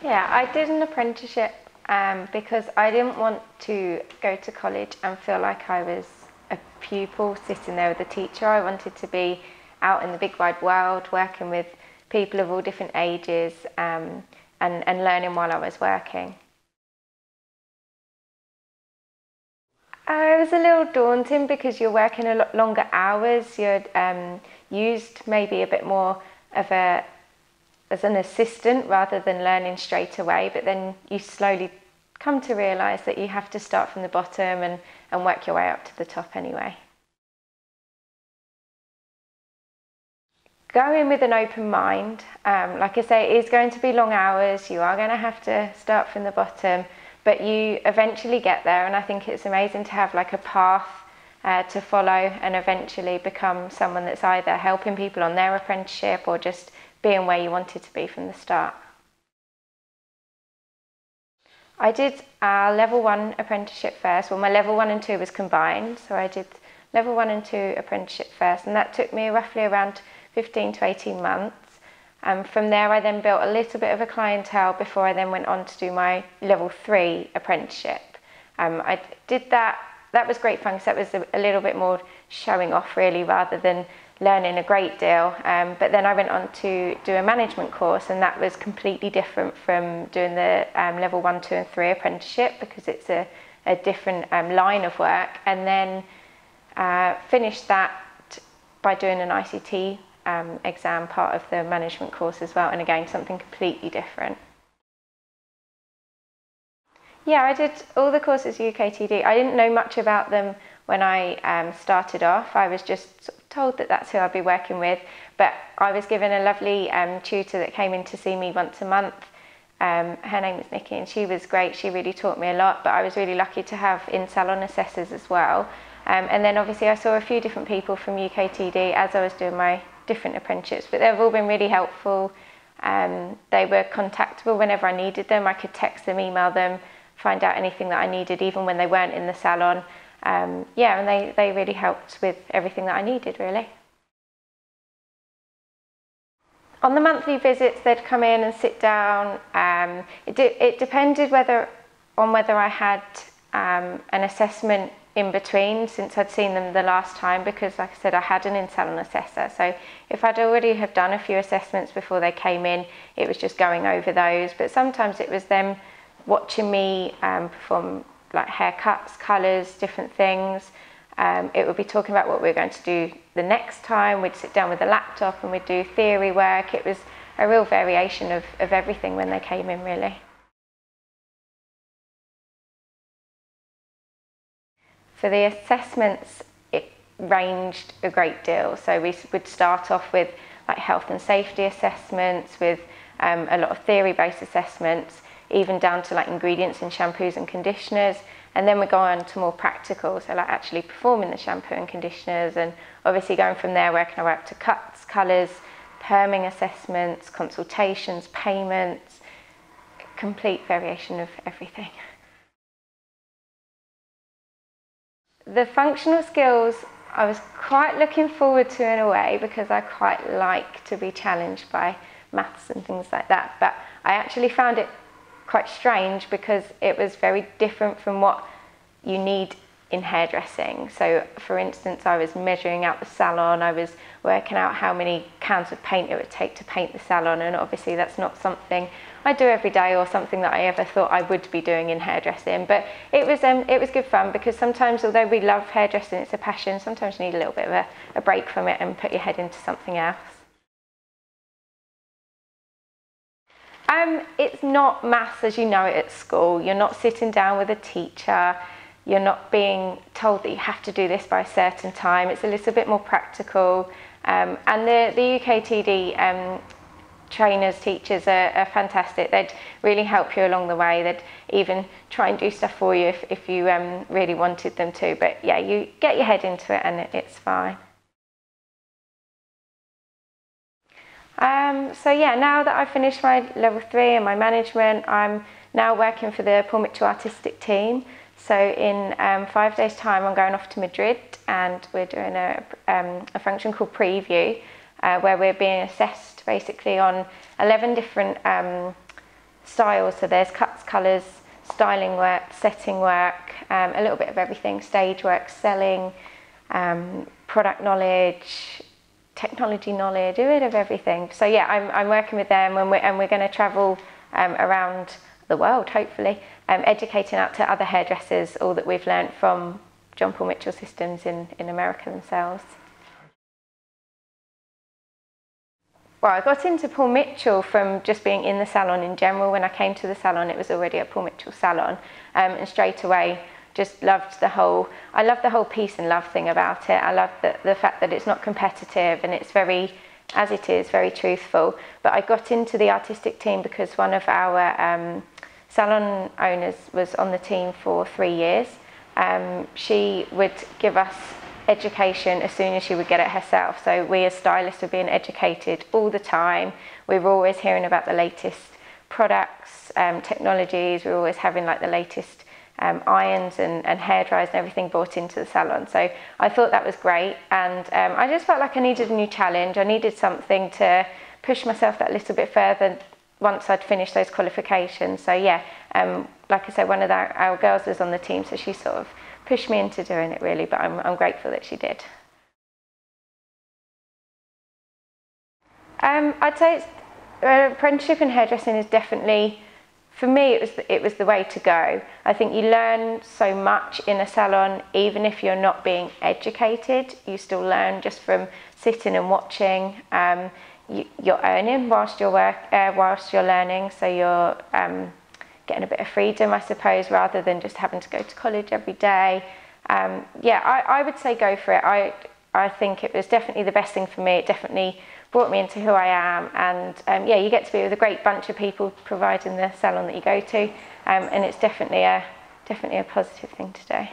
Yeah, I did an apprenticeship because I didn't want to go to college and feel like I was a pupil sitting there with a teacher. I wanted to be out in the big wide world, working with people of all different ages, and learning while I was working. It was a little daunting because you're working a lot longer hours. You're used maybe a bit more of as an assistant rather than learning straight away, but then you slowly come to realise that you have to start from the bottom and work your way up to the top anyway. Go in with an open mind. Like I say, it is going to be long hours. You are going to have to start from the bottom, but you eventually get there, and I think it's amazing to have like a path to follow and eventually become someone that's either helping people on their apprenticeship or just being where you wanted to be from the start. I did level 1 apprenticeship first. Well, my level 1 and 2 was combined, so I did level 1 and 2 apprenticeship first, and that took me roughly around 15 to 18 months. From there I then built a little bit of a clientele before I then went on to do my level 3 apprenticeship. I did that was great fun because that was a little bit more showing off really rather than learning a great deal. But then I went on to do a management course, and that was completely different from doing the level 1, 2 and 3 apprenticeship because it's a different line of work, and then finished that by doing an ICT exam, part of the management course as well, and again something completely different. Yeah, I did all the courses UKTD. I didn't know much about them when I started off. I was just sort of told that that's who I'd be working with, but I was given a lovely tutor that came in to see me once a month. Her name is Nikki, and she was great. She really taught me a lot, but I was really lucky to have in-salon assessors as well. And then obviously I saw a few different people from UKTD as I was doing my different apprenticeships, but they've all been really helpful. They were contactable whenever I needed them. I could text them, email them, find out anything that I needed, even when they weren't in the salon. Yeah, and they really helped with everything that I needed, really. On the monthly visits, they'd come in and sit down. It depended whether I had an assessment in between since I'd seen them the last time, because like I said, I had an in-salon assessor. So if I'd already have done a few assessments before they came in, it was just going over those. But sometimes it was them watching me perform like haircuts, colours, different things. It would be talking about what we were going to do the next time. We'd sit down with a laptop and we'd do theory work. It was a real variation of everything when they came in, really. For the assessments, it ranged a great deal. So we would start off with like health and safety assessments, with a lot of theory-based assessments, even down to like ingredients in shampoos and conditioners. And then we go on to more practical, so like actually performing the shampoo and conditioners, and obviously going from there, working our way up to cuts, colours, perming assessments, consultations, payments, complete variation of everything. The functional skills I was quite looking forward to in a way, because I quite like to be challenged by maths and things like that, but I actually found it quite strange because it was very different from what you need in hairdressing. So for instance, I was measuring out the salon, I was working out how many cans of paint it would take to paint the salon, and obviously that's not something I do every day or something that I ever thought I would be doing in hairdressing. But it was good fun, because sometimes, although we love hairdressing, it's a passion, sometimes you need a little bit of a break from it and put your head into something else. It's not maths as you know it at school. You're not sitting down with a teacher. You're not being told that you have to do this by a certain time. It's a little bit more practical. And the UKTD trainers, teachers are fantastic. They'd really help you along the way. They'd even try and do stuff for you if you really wanted them to. But yeah, you get your head into it and it's fine. So yeah, now that I've finished my level 3 and my management, I'm now working for the Paul Mitchell artistic team. So in 5 days' time, I'm going off to Madrid, and we're doing a function called Preview, where we're being assessed basically on 11 different styles. So there's cuts, colours, styling work, setting work, a little bit of everything, stage work, selling, product knowledge, technology knowledge, a bit of everything. So yeah, I'm working with them, and we're going to travel around the world, hopefully, educating out to other hairdressers all that we've learnt from John Paul Mitchell systems in America themselves. Well, I got into Paul Mitchell from just being in the salon in general. When I came to the salon, it was already a Paul Mitchell salon, and straight away just loved I love the whole peace and love thing about it. I love the fact that it's not competitive, and it's very, as it is, very truthful. But I got into the artistic team because one of our salon owners was on the team for 3 years. She would give us education as soon as she would get it herself. So we as stylists were being educated all the time. We were always hearing about the latest products, technologies. We were always having like the latest irons and hair dryers and everything brought into the salon. So I thought that was great, and I just felt like I needed a new challenge. I needed something to push myself that little bit further once I'd finished those qualifications. So yeah, like I said, one of our girls was on the team, so she sort of pushed me into doing it really, but I'm grateful that she did. I'd say apprenticeship in hairdressing is definitely, for me, it was the way to go. I think you learn so much in a salon, even if you're not being educated. You still learn just from sitting and watching. You're earning whilst you're learning, so you're getting a bit of freedom, I suppose, rather than just having to go to college every day. Yeah, I would say go for it. I think it was definitely the best thing for me. It definitely brought me into who I am, and yeah, you get to be with a great bunch of people providing the salon that you go to, and it's definitely a positive thing to do.